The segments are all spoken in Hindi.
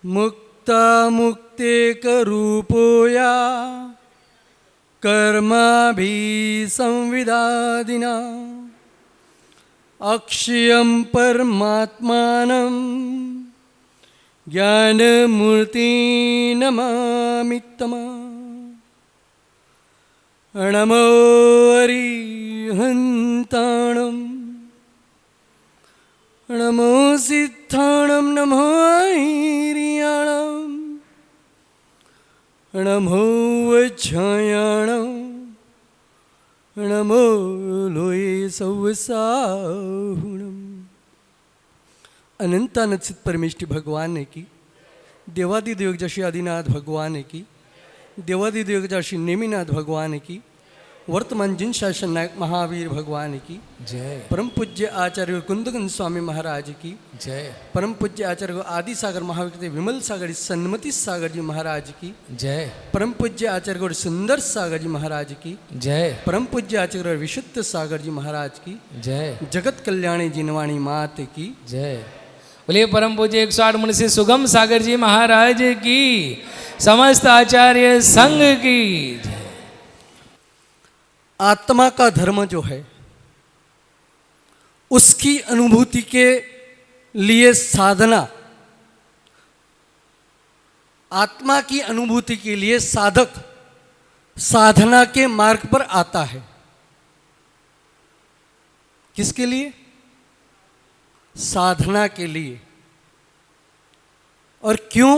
मुक्ता मुक्तेकरूपोया कर्माभि संविदादिना अक्षयं परमात्मानं ज्ञानमूर्ति नमामि तम्। नमो अरिहन्ताणं नमो सिद्धाणं नमो ऐरियाणं नमो वज्रायाणं नमो लोये सौसाहुणम्। अनंतानंद चित परमेष्टि भगवान ने की, देवादिदेव जशी आदिनाथ भगवान ने की, देवादिदेव जशी नेमिनाथ भगवान की, वर्तमान जिन शासन नायक महावीर भगवान की जय। परम पूज्य आचार्य कुंदगन स्वामी महाराज की जय। परम पूज्य आचार्य आदि सागर महावीर विमल सागर सन्मति सागर जी महाराज की जय। परम पूज्य आचार्य सुंदर सागर जी महाराज की जय। परम पूज्य आचार्य विशुद्ध सागर जी महाराज की जय। जगत कल्याणी जिनवाणी मात की जय। बोलिए परम पूज्य 108 मुनि सुगम सागर जी महाराज की, समस्त आचार्य संघ की जय। आत्मा का धर्म जो है उसकी अनुभूति के लिए साधना, आत्मा की अनुभूति के लिए साधक साधना के मार्ग पर आता है। किसके लिए? साधना के लिए। और क्यों?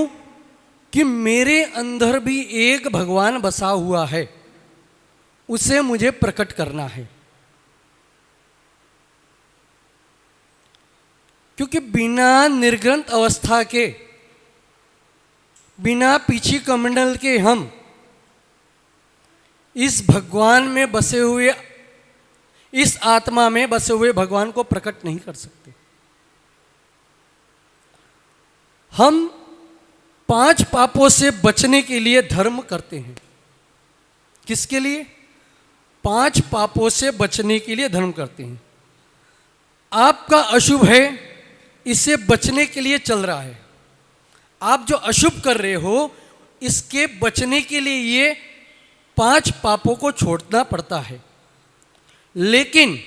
कि मेरे अंदर भी एक भगवान बसा हुआ है, उसे मुझे प्रकट करना है। क्योंकि बिना निर्ग्रंथ अवस्था के, बिना पीछे कमंडल के हम इस भगवान में बसे हुए, इस आत्मा में बसे हुए भगवान को प्रकट नहीं कर सकते। हम 5 पापों से बचने के लिए धर्म करते हैं। किसके लिए? 5 पापों से बचने के लिए धर्म करते हैं। आपका अशुभ है, इससे बचने के लिए चल रहा है। आप जो अशुभ कर रहे हो, इसके बचने के लिए ये 5 पापों को छोड़ना पड़ता है। लेकिन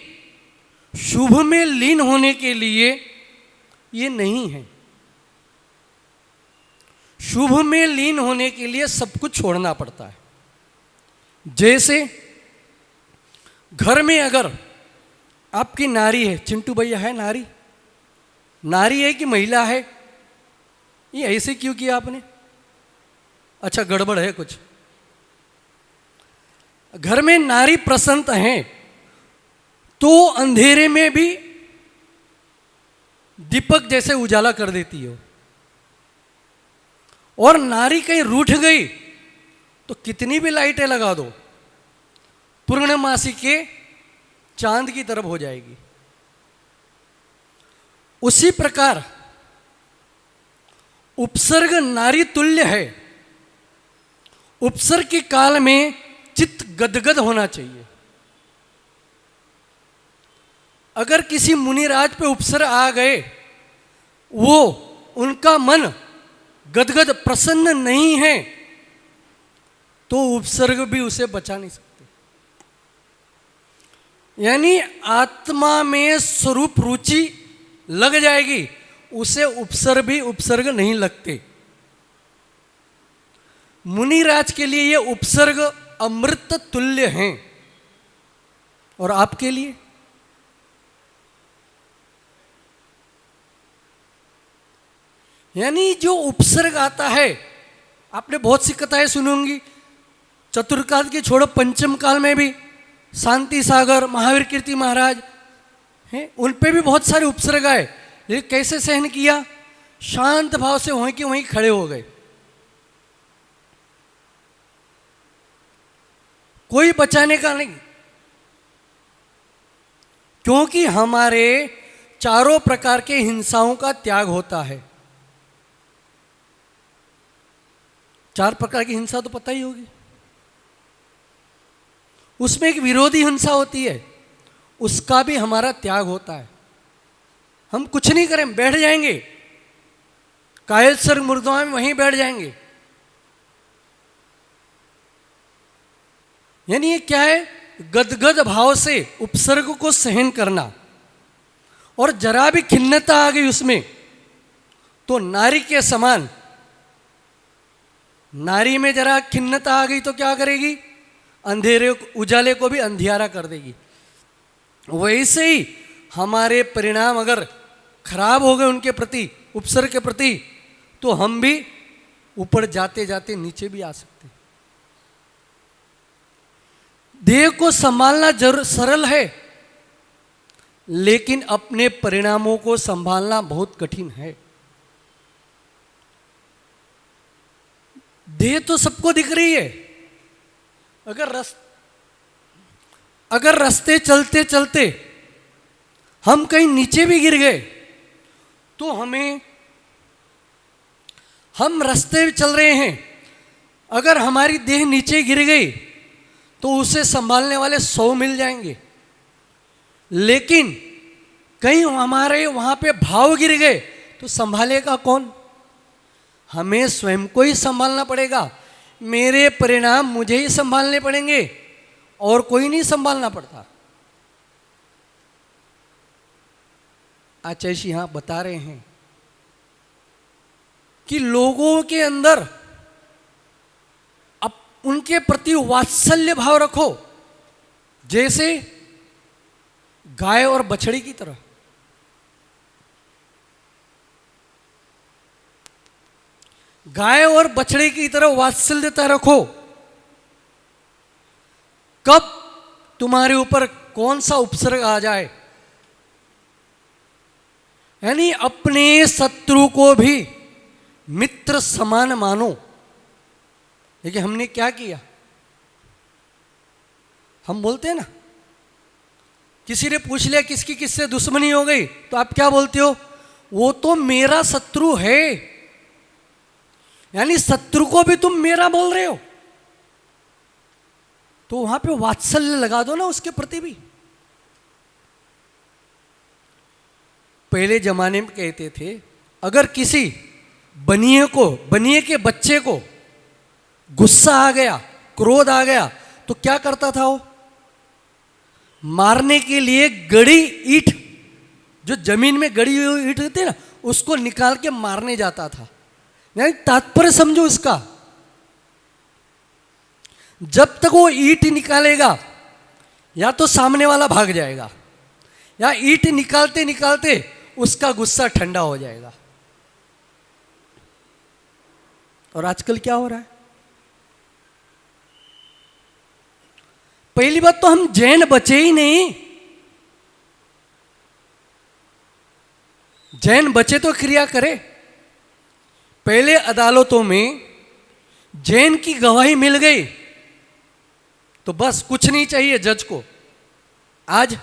शुभ में लीन होने के लिए ये नहीं है। शुभ में लीन होने के लिए सब कुछ छोड़ना पड़ता है। जैसे घर में अगर आपकी नारी है, चिंटू भैया है नारी, नारी है कि महिला है? ये ऐसे क्यों किया आपने? अच्छा गड़बड़ है कुछ। घर में नारी प्रसन्न है तो अंधेरे में भी दीपक जैसे उजाला कर देती हो। और नारी कहीं रूठ गई तो कितनी भी लाइटें लगा दो, पूर्णमासी के चांद की तरफ हो जाएगी। उसी प्रकार उपसर्ग नारी तुल्य है। उपसर्ग के काल में चित्त गदगद होना चाहिए। अगर किसी मुनिराज पे उपसर्ग आ गए, वो उनका मन गदगद प्रसन्न नहीं है, तो उपसर्ग भी उसे बचा नहीं सकते। यानी आत्मा में स्वरूप रुचि लग जाएगी, उसे उपसर्ग भी उपसर्ग नहीं लगते। मुनिराज के लिए ये उपसर्ग अमृत तुल्य हैं। और आपके लिए? यानी जो उपसर्ग आता है, आपने बहुत सी कथाएं सुनी होंगी, चतुर्काल के छोड़ो पंचम काल में भी शांति सागर महावीर कीर्ति महाराज हैं, उन पे भी बहुत सारे उपसर्ग आए। लेकिन कैसे सहन किया? शांत भाव से वहीं के वहीं खड़े हो गए। कोई बचाने का नहीं, क्योंकि हमारे चारों प्रकार के हिंसाओं का त्याग होता है। 4 प्रकार की हिंसा तो पता ही होगी। उसमें एक विरोधी हिंसा होती है, उसका भी हमारा त्याग होता है। हम कुछ नहीं करें, बैठ जाएंगे, कायलसर्ग मुर्दमा में वहीं बैठ जाएंगे। यानी ये क्या है? गदगद भाव से उपसर्ग को सहन करना। और जरा भी खिन्नता आ गई उसमें तो नारी के समान, नारी में जरा खिन्नता आ गई तो क्या करेगी? अंधेरे उजाले को भी अंधियारा कर देगी। वैसे ही हमारे परिणाम अगर खराब हो गए उनके प्रति, उपसर्ग के प्रति, तो हम भी ऊपर जाते जाते नीचे भी आ सकते हैं। देह को संभालना जरूर सरल है, लेकिन अपने परिणामों को संभालना बहुत कठिन है। देह तो सबको दिख रही है। अगर रास्ते चलते चलते हम कहीं नीचे भी गिर गए तो हम रास्ते चल रहे हैं, अगर हमारी देह नीचे गिर गई तो उसे संभालने वाले 100 मिल जाएंगे। लेकिन कहीं हमारे वहां पे भाव गिर गए तो संभालेगा कौन? हमें स्वयं को ही संभालना पड़ेगा। मेरे परिणाम मुझे ही संभालने पड़ेंगे और कोई नहीं संभालना पड़ता। आचार्य जी यहां बता रहे हैं कि लोगों के अंदर अब उनके प्रति वात्सल्य भाव रखो, जैसे गाय और बछड़ी की तरह। गाय और बछड़े की तरह वात्सल्यता रखो। कब तुम्हारे ऊपर कौन सा उपसर्ग आ जाए, यानी अपने शत्रु को भी मित्र समान मानो। देखिए हमने क्या किया, हम बोलते हैं ना, किसी ने पूछ लिया किसकी किससे दुश्मनी हो गई, तो आप क्या बोलते हो? वो तो मेरा शत्रु है। यानी शत्रु को भी तुम मेरा बोल रहे हो, तो वहां पे वात्सल्य लगा दो ना उसके प्रति भी। पहले जमाने में कहते थे, अगर किसी बनिए के बच्चे को गुस्सा आ गया, क्रोध आ गया, तो क्या करता था वो? मारने के लिए गड़ी ईंट, जो जमीन में गड़ी हुई ईंट होती है ना, उसको निकाल के मारने जाता था। यानी तात्पर्य समझो इसका, जब तक वो ईंट निकालेगा या तो सामने वाला भाग जाएगा, या ईंट निकालते निकालते उसका गुस्सा ठंडा हो जाएगा। और आजकल क्या हो रहा है? पहली बात तो हम जैन बचे ही नहीं। जैन बचे तो क्रिया करे। पहले अदालतों में जैन की गवाही मिल गई तो बस कुछ नहीं चाहिए जज को। आज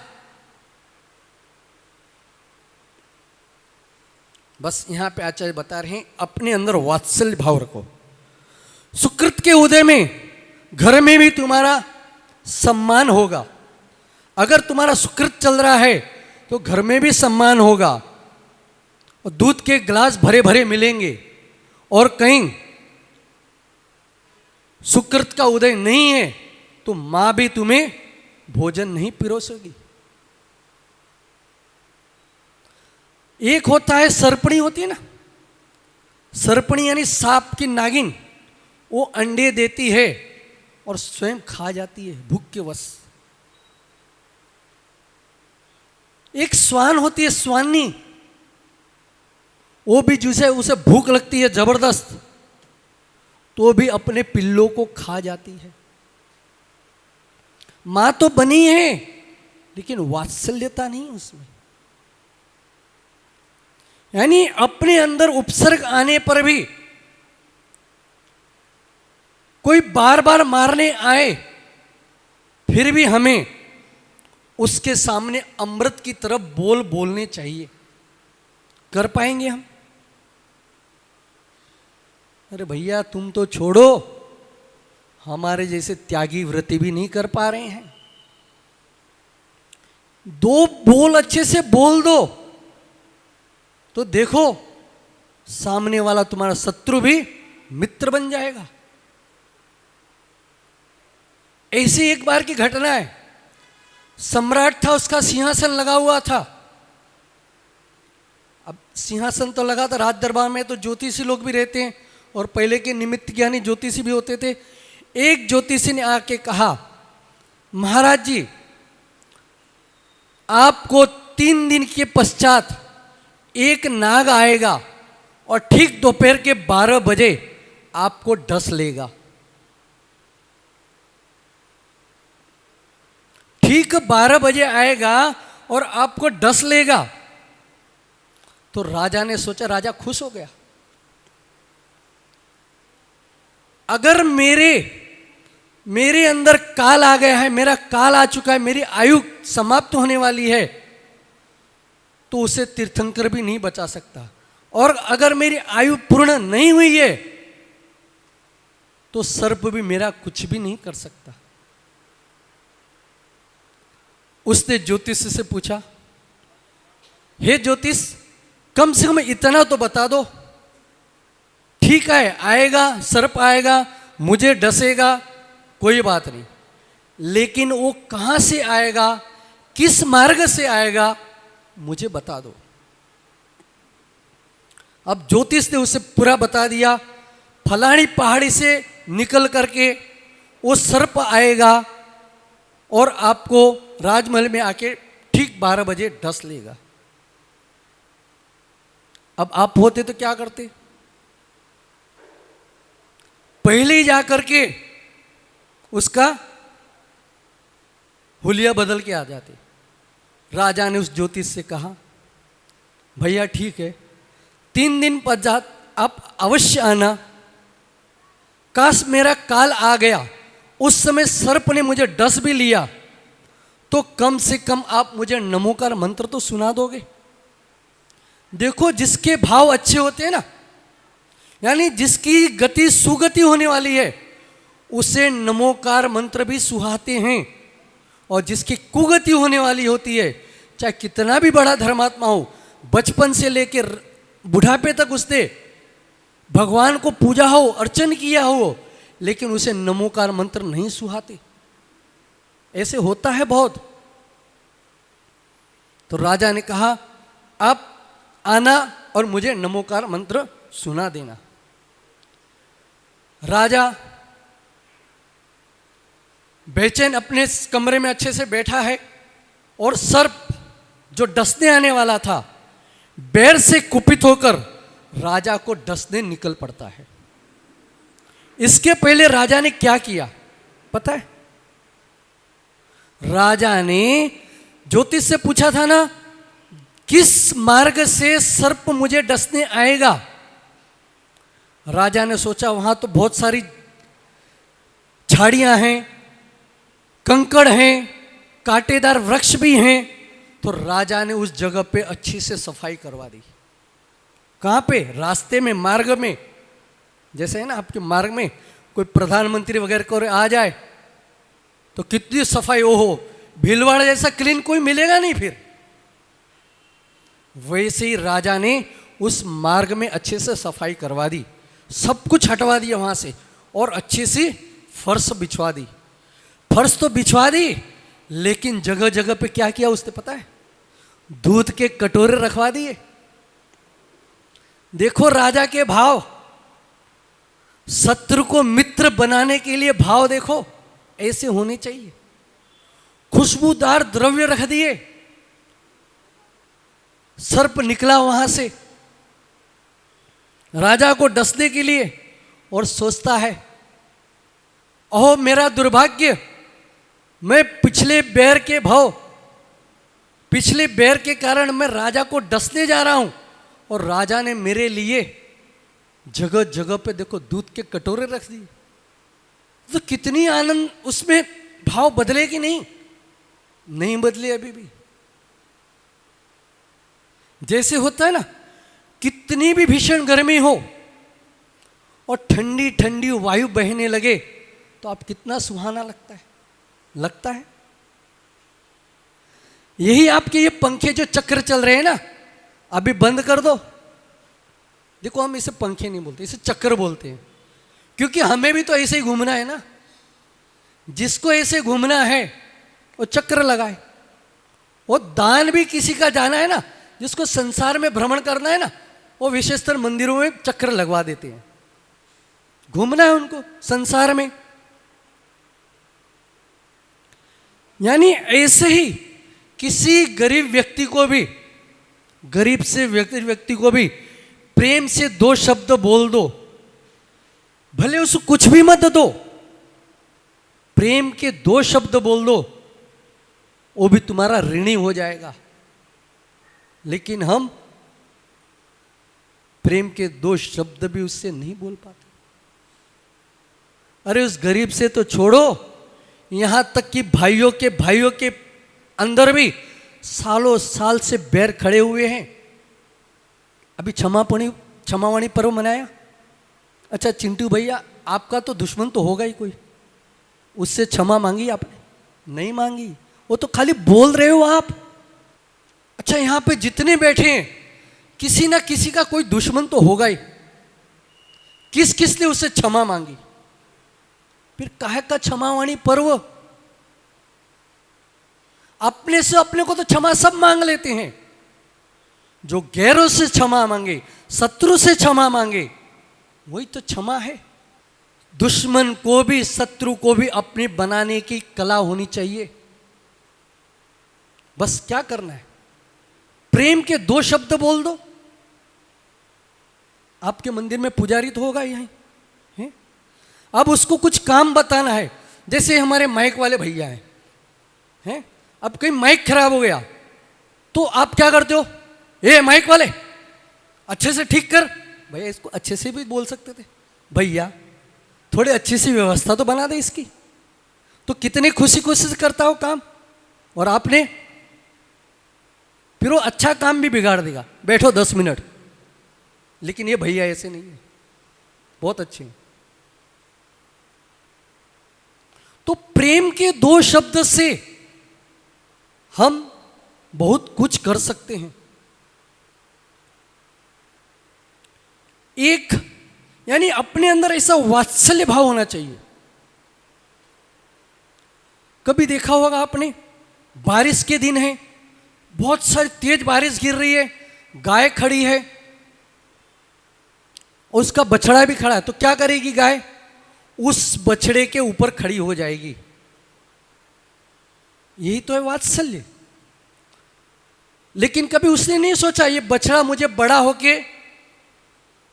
बस यहां पे आचार्य बता रहे हैं, अपने अंदर वात्सल्य भाव रखो। सुकृत के उदय में घर में भी तुम्हारा सम्मान होगा। अगर तुम्हारा सुकृत चल रहा है तो घर में भी सम्मान होगा, और दूध के गिलास भरे भरे मिलेंगे। और कहीं सुकृत का उदय नहीं है तो मां भी तुम्हें भोजन नहीं पिरोसेगी। एक होता है सर्पणी, होती है ना सर्पणी, यानी सांप की नागिन। वो अंडे देती है और स्वयं खा जाती है भूख के वश। एक स्वान होती है स्वानी, वो भी जिसे उसे भूख लगती है जबरदस्त, तो भी अपने पिल्लों को खा जाती है। मां तो बनी है लेकिन वात्सल्यता नहीं उसमें। यानी अपने अंदर उपसर्ग आने पर भी कोई बार बार मारने आए फिर भी हमें उसके सामने अमृत की तरफ बोलने चाहिए। कर पाएंगे हम? अरे भैया तुम तो छोड़ो, हमारे जैसे त्यागी व्रती भी नहीं कर पा रहे हैं। दो बोल अच्छे से बोल दो तो देखो सामने वाला तुम्हारा शत्रु भी मित्र बन जाएगा। ऐसी एक बार की घटना है। सम्राट था, उसका सिंहासन लगा हुआ था। अब सिंहासन तो लगा था, राज दरबार में तो ज्योतिषी लोग भी रहते हैं और पहले के निमित्त ज्ञानी ज्योतिषी भी होते थे। एक ज्योतिषी ने आके कहा, महाराज जी, आपको 3 दिन के पश्चात एक नाग आएगा और ठीक दोपहर के 12 बजे आपको डस लेगा। ठीक 12 बजे आएगा और आपको डस लेगा। तो राजा ने सोचा, राजा खुश हो गया। अगर मेरे अंदर काल आ गया है, मेरा काल आ चुका है, मेरी आयु समाप्त होने वाली है, तो उसे तीर्थंकर भी नहीं बचा सकता। और अगर मेरी आयु पूर्ण नहीं हुई है तो सर्प भी मेरा कुछ भी नहीं कर सकता। उसने ज्योतिष से पूछा, हे ज्योतिष, कम से कम इतना तो बता दो। ठीक है, आएगा, सर्प आएगा, मुझे डसेगा, कोई बात नहीं, लेकिन वो कहां से आएगा, किस मार्ग से आएगा, मुझे बता दो। अब ज्योतिष ने उसे पूरा बता दिया, फलानी पहाड़ी से निकल करके वो सर्प आएगा और आपको राजमहल में आके ठीक 12 बजे डस लेगा। अब आप होते तो क्या करते? पहले ही जाकर के उसका हुलिया बदल के आ जाते। राजा ने उस ज्योतिष से कहा, भैया ठीक है, 3 दिन पश्चात आप अवश्य आना। काश मेरा काल आ गया, उस समय सर्प ने मुझे डस भी लिया, तो कम से कम आप मुझे नमोकार मंत्र तो सुना दोगे। देखो, जिसके भाव अच्छे होते हैं ना, यानी जिसकी गति सुगति होने वाली है, उसे नमोकार मंत्र भी सुहाते हैं। और जिसकी कुगति होने वाली होती है, चाहे कितना भी बड़ा धर्मात्मा हो, बचपन से लेकर बुढ़ापे तक उसने भगवान को पूजा हो, अर्चन किया हो, लेकिन उसे नमोकार मंत्र नहीं सुहाते। ऐसे होता है बहुत। तो राजा ने कहा, आप आना और मुझे नमोकार मंत्र सुना देना। राजा बेचैन अपने कमरे में अच्छे से बैठा है और सर्प जो डसने आने वाला था, बैर से कुपित होकर राजा को डसने निकल पड़ता है। इसके पहले राजा ने क्या किया पता है? राजा ने ज्योतिष से पूछा था ना, किस मार्ग से सर्प मुझे डसने आएगा। राजा ने सोचा, वहां तो बहुत सारी झाड़ियां हैं, कंकड़ हैं, कांटेदार वृक्ष भी हैं। तो राजा ने उस जगह पे अच्छी से सफाई करवा दी। कहाँ पे? रास्ते में, मार्ग में। जैसे है ना, आपके मार्ग में कोई प्रधानमंत्री वगैरह को आ जाए तो कितनी सफाई, ओहो, भीलवाड़ा जैसा क्लीन कोई मिलेगा नहीं फिर। वैसे ही राजा ने उस मार्ग में अच्छे से सफाई करवा दी, सब कुछ हटवा दिया वहां से, और अच्छी सी फर्श बिछवा दी। फर्श तो बिछवा दी, लेकिन जगह जगह पे क्या किया उसने पता है? दूध के कटोरे रखवा दिए। देखो राजा के भाव, शत्रु को मित्र बनाने के लिए भाव देखो ऐसे होने चाहिए। खुशबूदार द्रव्य रख दिए। सर्प निकला वहां से राजा को डसने के लिए और सोचता है, ओह मेरा दुर्भाग्य, मैं पिछले बैर के कारण मैं राजा को डसने जा रहा हूं, और राजा ने मेरे लिए जगह जगह पे देखो दूध के कटोरे रख दिए। तो कितनी आनंद, उसमें भाव बदले कि नहीं? नहीं बदले अभी भी। जैसे होता है ना, कितनी भी भीषण गर्मी हो और ठंडी ठंडी वायु बहने लगे तो आप कितना सुहाना लगता है। यही आपके ये पंखे जो चक्र चल रहे हैं ना, अभी बंद कर दो, देखो हम इसे पंखे नहीं बोलते, इसे चक्र बोलते हैं, क्योंकि हमें भी तो ऐसे ही घूमना है ना। जिसको ऐसे घूमना है वो चक्र लगाए। वो दान भी किसी का जाना है ना, जिसको संसार में भ्रमण करना है ना, वो विशेषतर मंदिरों में चक्र लगवा देते हैं। घूमना है उनको संसार में। यानी ऐसे ही किसी गरीब व्यक्ति को भी, गरीब से व्यक्ति को भी प्रेम से 2 शब्द बोल दो, भले उसको कुछ भी मत दो, प्रेम के 2 शब्द बोल दो, वो भी तुम्हारा ऋणी हो जाएगा। लेकिन हम प्रेम के 2 शब्द भी उससे नहीं बोल पाते। अरे उस गरीब से तो छोड़ो, यहां तक कि भाइयों के अंदर भी सालों साल से बैर खड़े हुए हैं। अभी क्षमावाणी पर्व मनाया। अच्छा चिंटू भैया, आपका तो दुश्मन तो होगा ही कोई, उससे क्षमा मांगी आपने? नहीं मांगी, वो तो खाली बोल रहे हो आप। अच्छा यहां पे जितने बैठे हैं, किसी ना किसी का कोई दुश्मन तो होगा ही। किस ने उससे क्षमा मांगी? फिर काहे का क्षमावाणी पर्व? अपने से अपने को तो क्षमा सब मांग लेते हैं। जो गैरों से क्षमा मांगे, शत्रु से क्षमा मांगे, वही तो क्षमा है। दुश्मन को भी शत्रु को भी अपने बनाने की कला होनी चाहिए। बस क्या करना है, प्रेम के 2 शब्द बोल दो। आपके मंदिर में पुजारी तो होगा यहीं है? अब उसको कुछ काम बताना है। जैसे हमारे माइक वाले भैया हैं, अब कहीं माइक खराब हो गया तो आप क्या करते हो? ए माइक वाले, अच्छे से ठीक कर। भैया इसको अच्छे से भी बोल सकते थे, भैया थोड़ी अच्छी सी व्यवस्था तो बना दे इसकी। तो कितनी खुशी से करता हो काम, और आपने फिर वो अच्छा काम भी बिगाड़ देगा। बैठो 10 मिनट। लेकिन ये भैया ऐसे नहीं है, बहुत अच्छे हैं। तो प्रेम के 2 शब्द से हम बहुत कुछ कर सकते हैं। एक यानी अपने अंदर ऐसा वात्सल्य भाव होना चाहिए। कभी देखा होगा आपने, बारिश के दिन है, बहुत सारी तेज बारिश गिर रही है, गाय खड़ी है, उसका बछड़ा भी खड़ा है, तो क्या करेगी गाय? उस बछड़े के ऊपर खड़ी हो जाएगी। यही तो है वात्सल्य। लेकिन कभी उसने नहीं सोचा ये बछड़ा मुझे बड़ा होके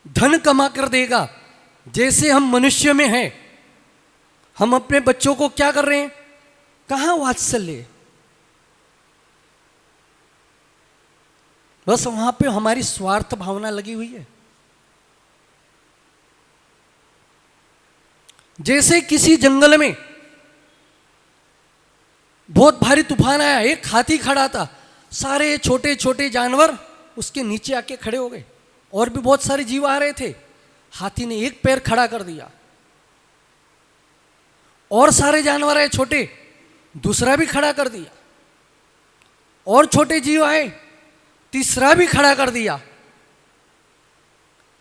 धन कमा कर देगा। जैसे हम मनुष्य में हैं, हम अपने बच्चों को क्या कर रहे हैं? कहां वात्सल्य? बस वहां पे हमारी स्वार्थ भावना लगी हुई है। जैसे किसी जंगल में बहुत भारी तूफान आया, एक हाथी खड़ा था, सारे छोटे छोटे जानवर उसके नीचे आके खड़े हो गए, और भी बहुत सारे जीव आ रहे थे। हाथी ने एक पैर खड़ा कर दिया, और सारे जानवर आए छोटे, दूसरा भी खड़ा कर दिया, और छोटे जीव आए, तीसरा भी खड़ा कर दिया।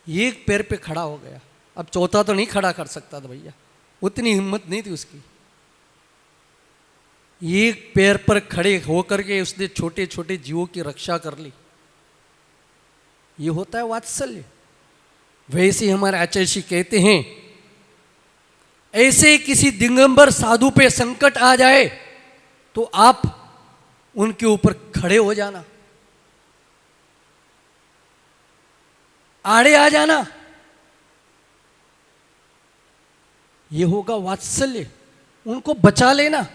एक पैर पे खड़ा हो गया। अब चौथा तो नहीं खड़ा कर सकता था भैया, उतनी हिम्मत नहीं थी उसकी। एक पैर पर खड़े होकर के उसने छोटे छोटे जीवों की रक्षा कर ली। ये होता है वात्सल्य। वैसे ही हमारे आचार्य जी कहते हैं, ऐसे किसी दिगंबर साधु पे संकट आ जाए तो आप उनके ऊपर खड़े हो जाना, आड़े आ जाना। ये होगा वात्सल्य, उनको बचा लेना।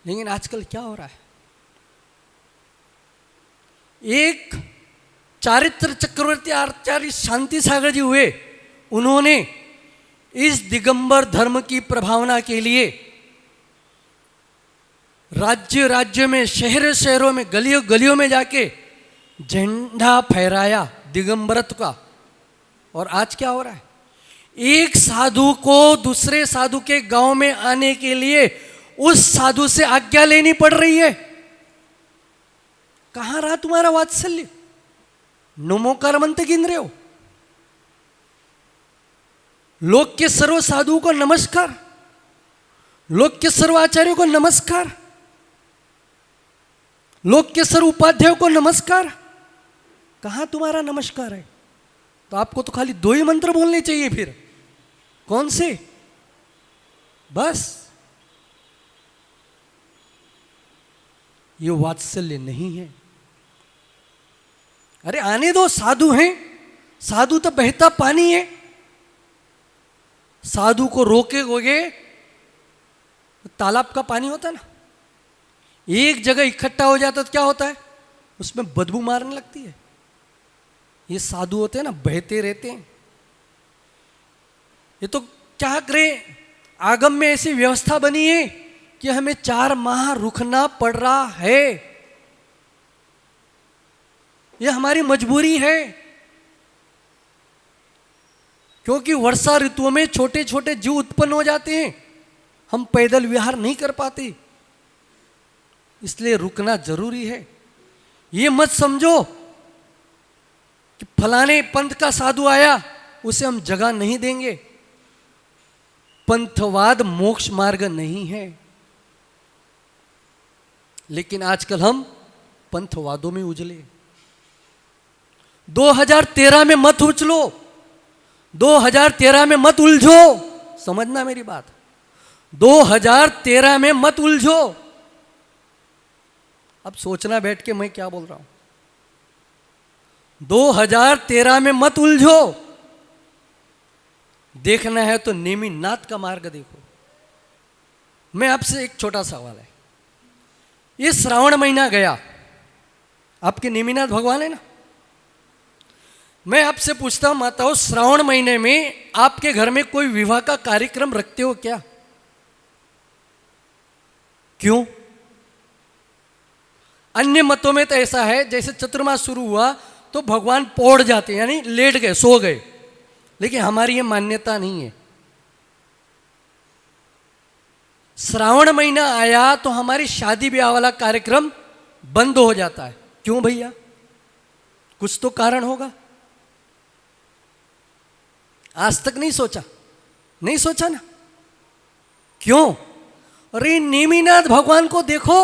लेकिन आजकल क्या हो रहा है? एक चारित्र चक्रवर्ती आचार्य शांति सागर जी हुए, उन्होंने इस दिगंबर धर्म की प्रभावना के लिए राज्य राज्य में, शहर शहरों में, गलियों गलियों में जाके झंडा फहराया दिगंबरत्व का। और आज क्या हो रहा है? एक साधु को दूसरे साधु के गांव में आने के लिए उस साधु से आज्ञा लेनी पड़ रही है। कहां रहा तुम्हारा वात्सल्य? नमोकार मंत्र गिन रहे हो, लोक के सर्व साधुओं को नमस्कार, लोक के सर्व आचार्यों को नमस्कार, लोक के सर्व उपाध्यायों को नमस्कार। कहाँ तुम्हारा नमस्कार है? तो आपको तो खाली 2 ही मंत्र बोलने चाहिए। फिर कौन से? बस ये वात्सल्य नहीं है। अरे आने दो, साधु हैं, साधु तो बहता पानी है। साधु को रोकेगे, तालाब का पानी होता है ना, एक जगह इकट्ठा हो जाता तो क्या होता है? उसमें बदबू मारने लगती है। ये साधु होते हैं ना, बहते रहते हैं। ये तो क्या करें, आगम में ऐसी व्यवस्था बनी है कि हमें 4 माह रुकना पड़ रहा है। ये हमारी मजबूरी है, क्योंकि वर्षा ऋतुओं में छोटे छोटे जीव उत्पन्न हो जाते हैं, हम पैदल विहार नहीं कर पाते, इसलिए रुकना जरूरी है। ये मत समझो कि फलाने पंथ का साधु आया उसे हम जगह नहीं देंगे। पंथवाद मोक्ष मार्ग नहीं है, लेकिन आजकल हम पंथवादों में उजले। 2013 में मत उछलो, 2013 में मत उलझो, समझना मेरी बात। 2013 में मत उलझो। अब सोचना बैठ के मैं क्या बोल रहा हूं। 2013 में मत उलझो। देखना है तो नेमिनाथ का मार्ग देखो। मैं आपसे एक छोटा सवाल है, ये श्रावण महीना गया, आपके नेमिनाथ भगवान है ना, मैं आपसे पूछता हूं माताओं, श्रावण महीने में आपके घर में कोई विवाह का कार्यक्रम रखते हो क्या? क्यों? अन्य मतों में तो ऐसा है, जैसे चतुर्मास शुरू हुआ तो भगवान पौड़ जाते, यानी लेट गए, सो गए, लेकिन हमारी ये मान्यता नहीं है। श्रावण महीना आया तो हमारी शादी ब्याह वाला कार्यक्रम बंद हो जाता है। क्यों भैया? कुछ तो कारण होगा। आज तक नहीं सोचा? नहीं सोचा ना? क्यों? अरे नेमिनाथ भगवान को देखो,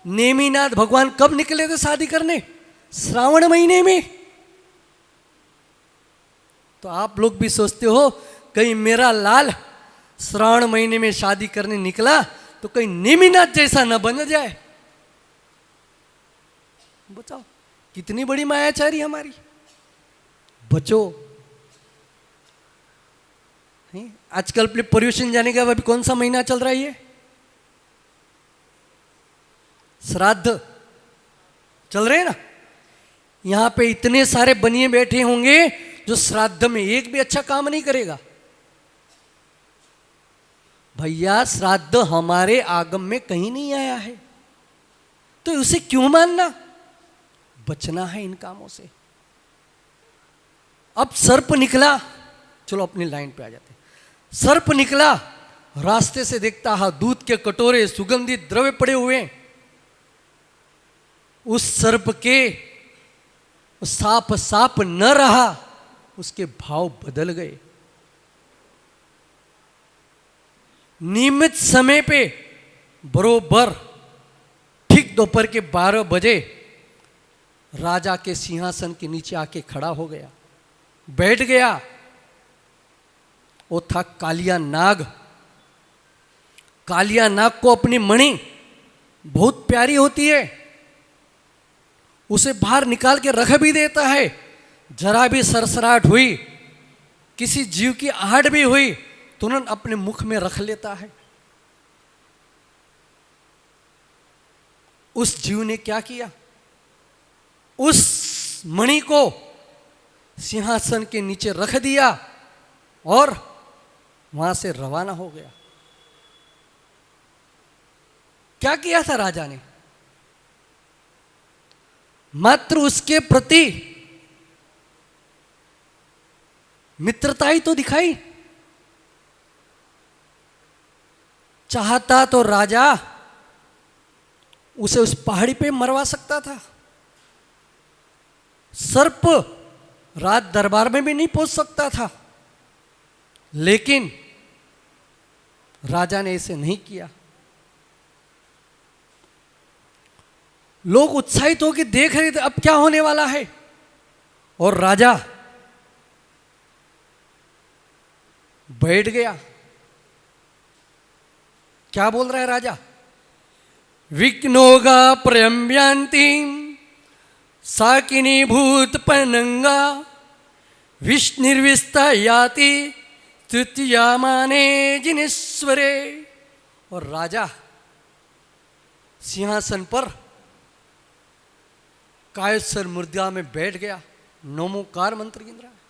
नेमिनाथ भगवान कब निकले थे शादी करने? श्रावण महीने में। तो आप लोग भी सोचते हो कहीं मेरा लाल श्रावण महीने में शादी करने निकला तो कहीं नेमिनाथ जैसा न बन जाए। बचाओ, कितनी बड़ी मायाचारी हमारी। बचो। आजकल पर्यूषण जाने का अभी कौन सा महीना चल रहा है? ये श्राद्ध चल रहे हैं ना। यहां पे इतने सारे बनिए बैठे होंगे जो श्राद्ध में एक भी अच्छा काम नहीं करेगा। भैया श्राद्ध हमारे आगम में कहीं नहीं आया है, तो उसे क्यों मानना? बचना है इन कामों से। अब सर्प निकला, चलो अपनी लाइन पे आ जाते हैं। सर्प निकला, रास्ते से देखता है दूध के कटोरे, सुगंधित द्रव्य पड़े हुए। उस सर्प के साप साप न रहा, उसके भाव बदल गए। नियमित समय पे बरोबर ठीक दोपहर के 12 बजे राजा के सिंहासन के नीचे आके खड़ा हो गया, बैठ गया। वो था कालिया नाग। कालिया नाग को अपनी मणि बहुत प्यारी होती है, उसे बाहर निकाल के रख भी देता है। जरा भी सरसराहट हुई, किसी जीव की आहट भी हुई, तुरंत अपने मुख में रख लेता है। उस जीव ने क्या किया? उस मणि को सिंहासन के नीचे रख दिया और वहां से रवाना हो गया। क्या किया था राजा ने? मात्र उसके प्रति मित्रता ही तो दिखाई। चाहता तो राजा उसे उस पहाड़ी पे मरवा सकता था। सर्प राज दरबार में भी नहीं पहुंच सकता था, लेकिन राजा ने ऐसे नहीं किया। लोग उत्साहित होकर देख रहे थे अब क्या होने वाला है, और राजा बैठ गया। क्या बोल रहा है राजा? विघ्नोगा प्रयम्यांति साकिनी भूत पनंगा विष्णुर्विस्ता याति तृतीया माने जिनेश्वरे। और राजा सिंहासन पर कायस्वर मुद्रा में बैठ गया, नमोकार मंत्र गिन रहा है।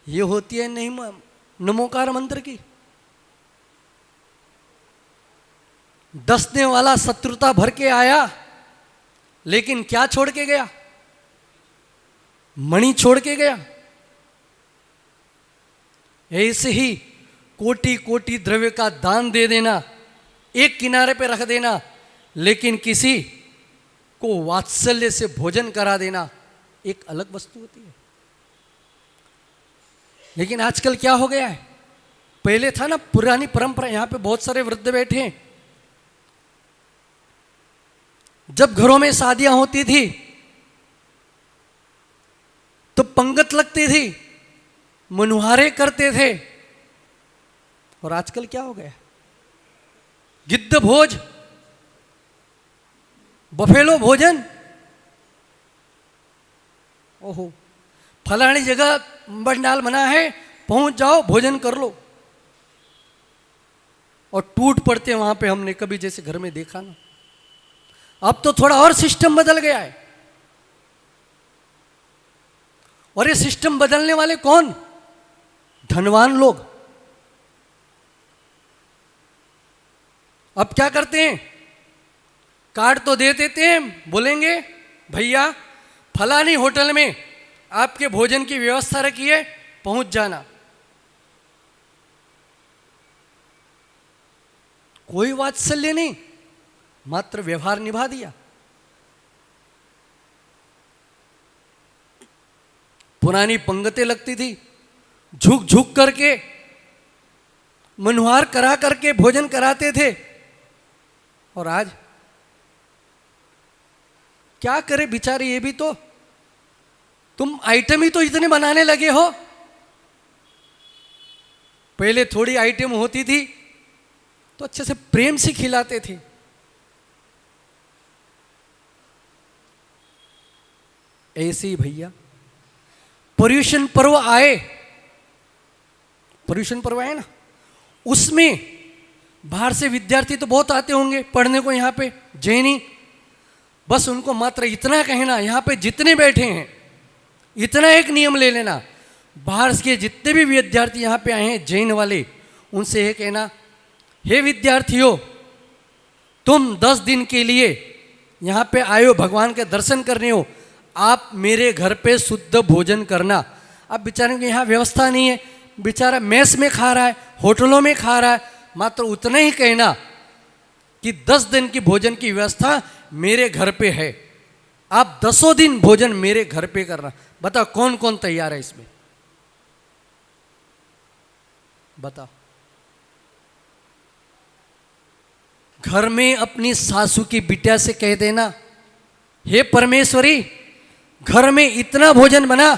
ये होती है नहीं नमोकार मंत्र की। डसने वाला शत्रुता भर के आया, लेकिन क्या छोड़ के गया? मणि छोड़ के गया। ऐसे ही कोटि कोटि द्रव्य का दान दे देना, एक किनारे पे रख देना, लेकिन किसी को वात्सल्य से भोजन करा देना एक अलग वस्तु होती है। लेकिन आजकल क्या हो गया है? पहले था ना पुरानी परंपरा, यहां पे बहुत सारे वृद्ध बैठे हैं, जब घरों में शादियां होती थी तो पंगत लगती थी, मनुहारे करते थे। और आजकल क्या हो गया? गिद्ध भोज, बफेलो भोजन। ओहो, फलानी जगह पंडाल बना है, पहुंच जाओ, भोजन कर लो। और टूट पड़ते वहां पे, हमने कभी जैसे घर में देखा ना। अब तो थोड़ा और सिस्टम बदल गया है। और ये सिस्टम बदलने वाले कौन? धनवान लोग। अब क्या करते हैं? कार्ड तो दे देते हैं, बोलेंगे भैया फलानी होटल में आपके भोजन की व्यवस्था रखी है, पहुंच जाना। कोई वात्सल्य नहीं, मात्र व्यवहार निभा दिया। पुरानी पंगतें लगती थी, झुक झुक करके मनुहार करा करके भोजन कराते थे। और आज क्या करे बेचारे, ये भी तो, तुम आइटम ही तो इतने बनाने लगे हो। पहले थोड़ी आइटम होती थी तो अच्छे से प्रेम से खिलाते थे। ऐसे ही भैया पर्युषण पर्व आए, पर्युषण पर्व है ना, उसमें बाहर से विद्यार्थी तो बहुत आते होंगे पढ़ने को यहाँ पे, जैनी। बस उनको मात्र इतना कहना, यहाँ पे जितने बैठे हैं इतना एक नियम ले लेना, बाहर के जितने भी विद्यार्थी यहाँ पे आए हैं जैन वाले, उनसे ये कहना, हे विद्यार्थियों, तुम 10 दिन के लिए यहाँ पे आए हो, भगवान के दर्शन करने हो, आप मेरे घर पे शुद्ध भोजन करना। अब बेचारे को यहाँ व्यवस्था नहीं है, बेचारा मेस में खा रहा है, होटलों में खा रहा है, मात्र उतना ही कहना कि 10 दिन की भोजन की व्यवस्था मेरे घर पे है, आप 10 दिन भोजन मेरे घर पे करना। बताओ कौन कौन तैयार है इसमें? बताओ। घर में अपनी सासू की बिटिया से कह देना, हे परमेश्वरी, घर में इतना भोजन बना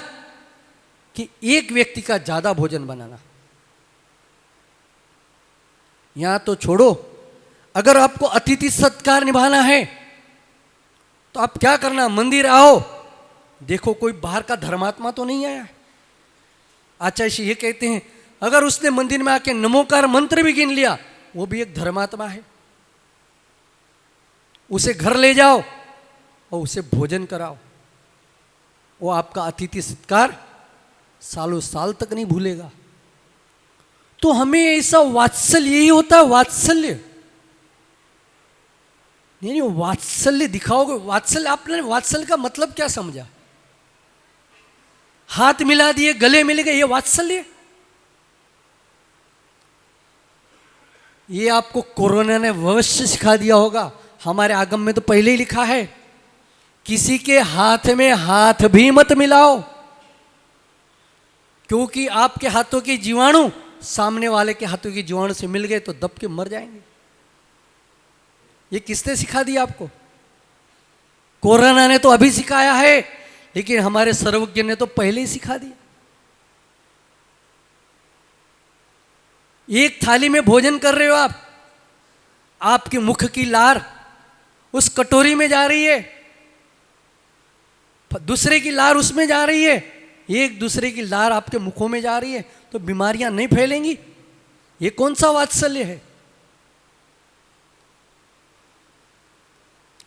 कि एक व्यक्ति का ज्यादा भोजन बनाना। यहां तो छोड़ो, अगर आपको अतिथि सत्कार निभाना है तो आप क्या करना, मंदिर आओ, देखो कोई बाहर का धर्मात्मा तो नहीं आया। आचार्य जी ये कहते हैं, अगर उसने मंदिर में आके नमोकार मंत्र भी गिन लिया, वो भी एक धर्मात्मा है। उसे घर ले जाओ और उसे भोजन कराओ, वो आपका अतिथि सत्कार सालों साल तक नहीं भूलेगा। तो हमें ऐसा वात्सल्य, यही होता है वात्सल्य। नहीं, वात्सल्य दिखाओगे, वात्सल्य, आपने वात्सल्य का मतलब क्या समझा? हाथ मिला दिए, गले मिल गए, ये वात्सल्य? ये आपको कोरोना ने अवश्य सिखा दिया होगा। हमारे आगम में तो पहले ही लिखा है, किसी के हाथ में हाथ भी मत मिलाओ। क्योंकि आपके हाथों के जीवाणु सामने वाले के हाथों के जीवाणु से मिल गए तो दब के मर जाएंगे। ये किसने सिखा दिया आपको? कोरोना ने तो अभी सिखाया है, लेकिन हमारे सर्वज्ञ ने तो पहले ही सिखा दिया। एक थाली में भोजन कर रहे हो आप, आपके मुख की लार उस कटोरी में जा रही है, दूसरे की लार उसमें जा रही है, एक दूसरे की लार आपके मुखों में जा रही है, तो बीमारियां नहीं फैलेंगी? ये कौन सा वात्सल्य है?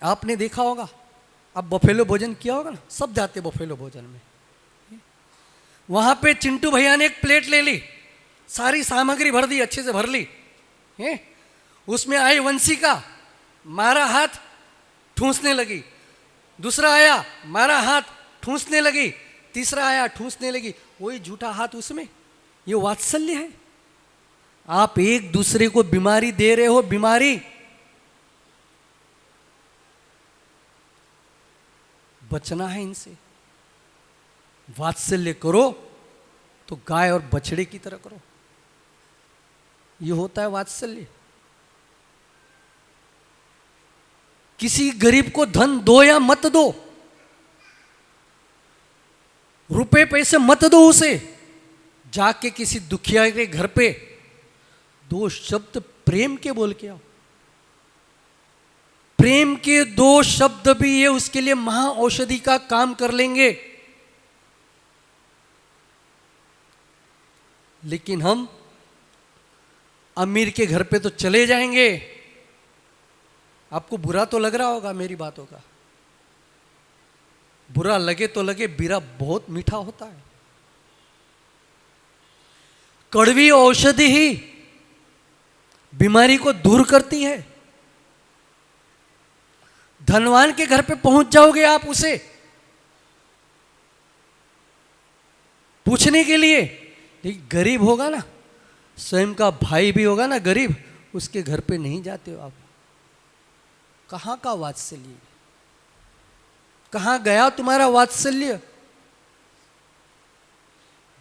आपने देखा होगा, अब बफेलो भोजन किया होगा ना, सब जाते बफेलो भोजन में। वहां पे चिंटू भैया ने एक प्लेट ले ली, सारी सामग्री भर दी, अच्छे से भर ली है? उसमें आई वंशिका, मारा हाथ, ठूंसने लगी। दूसरा आया, मारा हाथ, ठूंसने लगी। तीसरा आया, ठूंसने लगी। वही झूठा हाथ उसमें। ये वात्सल्य है? आप एक दूसरे को बीमारी दे रहे हो, बीमारी। बचना है इनसे। वात्सल्य करो तो गाय और बछड़े की तरह करो। ये होता है वात्सल्य। किसी गरीब को धन दो या मत दो, रुपए पैसे मत दो उसे, जाके किसी दुखिया के घर पे दो शब्द प्रेम के बोल के आओ। प्रेम के दो शब्द भी ये उसके लिए महा औषधि का काम कर लेंगे। लेकिन हम अमीर के घर पे तो चले जाएंगे। आपको बुरा तो लग रहा होगा मेरी बातों का, बुरा लगे तो लगे, बीरा बहुत मीठा होता है। कड़वी औषधि ही बीमारी को दूर करती है। धनवान के घर पे पहुंच जाओगे आप उसे पूछने के लिए, लेकिन गरीब होगा ना, स्वयं का भाई भी होगा ना गरीब, उसके घर पे नहीं जाते हो आप। कहां का वात्सल्य? कहां गया तुम्हारा वात्सल्य?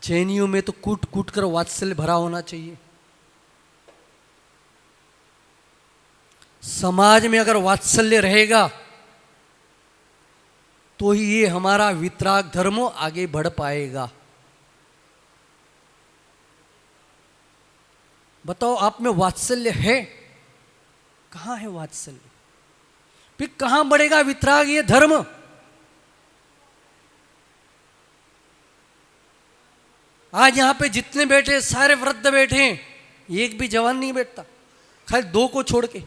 जैनियों में तो कूट कूट कर वात्सल्य भरा होना चाहिए। समाज में अगर वात्सल्य रहेगा तो ही ये हमारा वितराग धर्म आगे बढ़ पाएगा। बताओ, आप में वात्सल्य है? कहां है वात्सल्य? फिर कहां बढ़ेगा वितराग ये धर्म? आज यहां पे जितने बैठे सारे वृद्ध बैठे हैं, एक भी जवान नहीं बैठता, खाली दो को छोड़ के।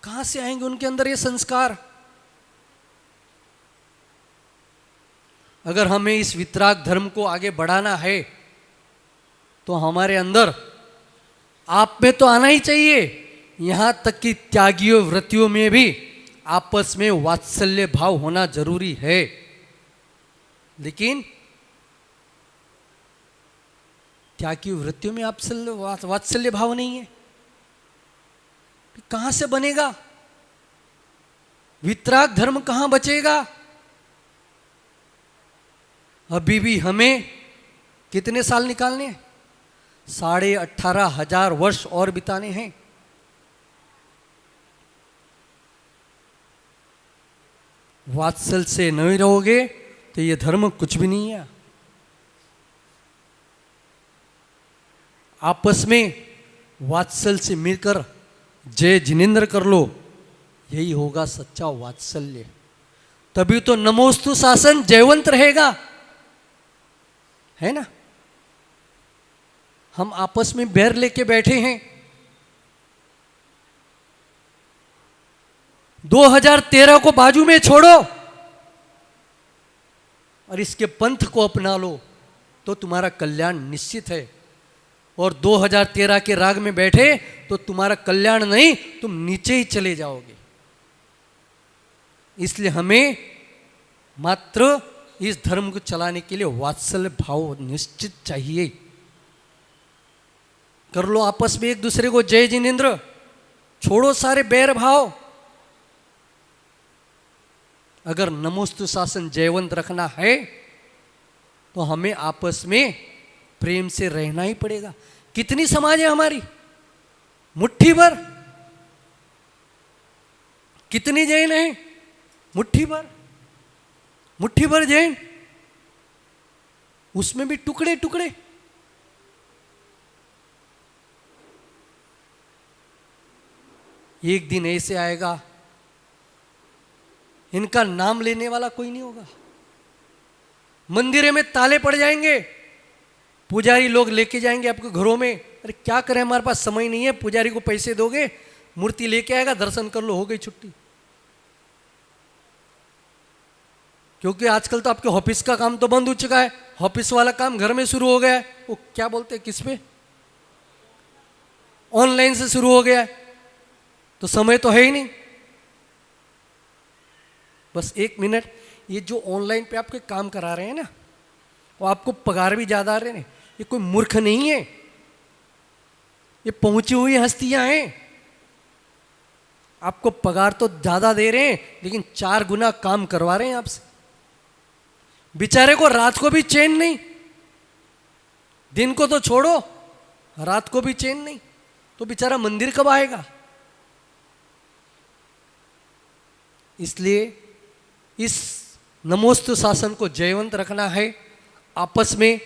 कहां से आएंगे उनके अंदर ये संस्कार? अगर हमें इस वितराग धर्म को आगे बढ़ाना है तो हमारे अंदर, आप में तो आना ही चाहिए, यहां तक कि त्यागियों व्रतियों में भी आपस में वात्सल्य भाव होना जरूरी है। लेकिन त्यागी वृत्तियों में वात्सल्य भाव नहीं है, कहां से बनेगा? वितराग धर्म कहां बचेगा? अभी भी हमें कितने साल निकालने हैं? 18,500 वर्ष और बिताने हैं। वात्सल से नहीं रहोगे तो ये धर्म कुछ भी नहीं है। आपस में वात्सल से मिलकर जय जिनेंद्र कर लो, यही होगा सच्चा वात्सल्य। तभी तो नमोस्तु शासन जयवंत रहेगा, है ना? हम आपस में बैर लेके बैठे हैं। 2013 को बाजू में छोड़ो और इसके पंथ को अपना लो तो तुम्हारा कल्याण निश्चित है। और 2013 के राग में बैठे तो तुम्हारा कल्याण नहीं, तुम नीचे ही चले जाओगे। इसलिए हमें मात्र इस धर्म को चलाने के लिए वात्सल्य भाव निश्चित चाहिए। कर लो आपस में एक दूसरे को जय जिनेंद्र, छोड़ो सारे बैर भाव। अगर नमोस्तु शासन जयवंत रखना है तो हमें आपस में प्रेम से रहना ही पड़ेगा। कितनी समाज है हमारी? मुट्ठी भर। कितनी जैन है? मुट्ठी भर। मुट्ठी भर जैन, उसमें भी टुकड़े टुकड़े। एक दिन ऐसे आएगा इनका नाम लेने वाला कोई नहीं होगा। मंदिर में ताले पड़ जाएंगे, पुजारी लोग लेके जाएंगे आपके घरों में। अरे क्या करें, हमारे पास समय नहीं है, पुजारी को पैसे दोगे, मूर्ति लेके आएगा, दर्शन कर लो, हो गई छुट्टी। क्योंकि आजकल तो आपके ऑफिस का काम तो बंद हो चुका है, ऑफिस वाला काम घर में शुरू हो गया है। वो क्या बोलते हैं, किस पे, ऑनलाइन से शुरू हो गया है, तो समय तो है ही नहीं। बस 1 मिनट, ये जो ऑनलाइन पे आपके काम करा रहे हैं ना, वो आपको पगार भी ज्यादा आ रहे हैं, ये कोई मूर्ख नहीं है, ये पहुंची हुई हस्तियां हैं। आपको पगार तो ज्यादा दे रहे हैं, लेकिन 4 गुना काम करवा रहे हैं आपसे। बेचारे को रात को भी चैन नहीं, दिन को तो छोड़ो, रात को भी चैन नहीं, तो बेचारा मंदिर कब आएगा? इसलिए इस नमोस्तु शासन को जयवंत रखना है। आपस में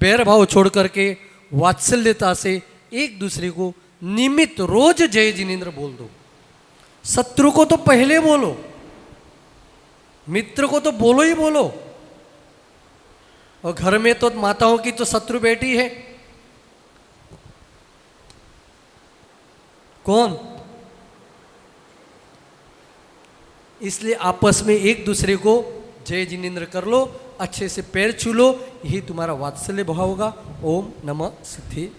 बैर भाव छोड़ करके वात्सल्यता से एक दूसरे को नियमित रोज जय जिनेन्द्र बोल दो। शत्रु को तो पहले बोलो, मित्र को तो बोलो ही बोलो। और घर में तो माताओं की तो शत्रु बेटी है, कौन? इसलिए आपस में एक दूसरे को जय जिनेन्द्र कर लो, अच्छे से पैर छू लो, यही तुम्हारा वात्सल्य भाव होगा। ओम नमः सिद्धि।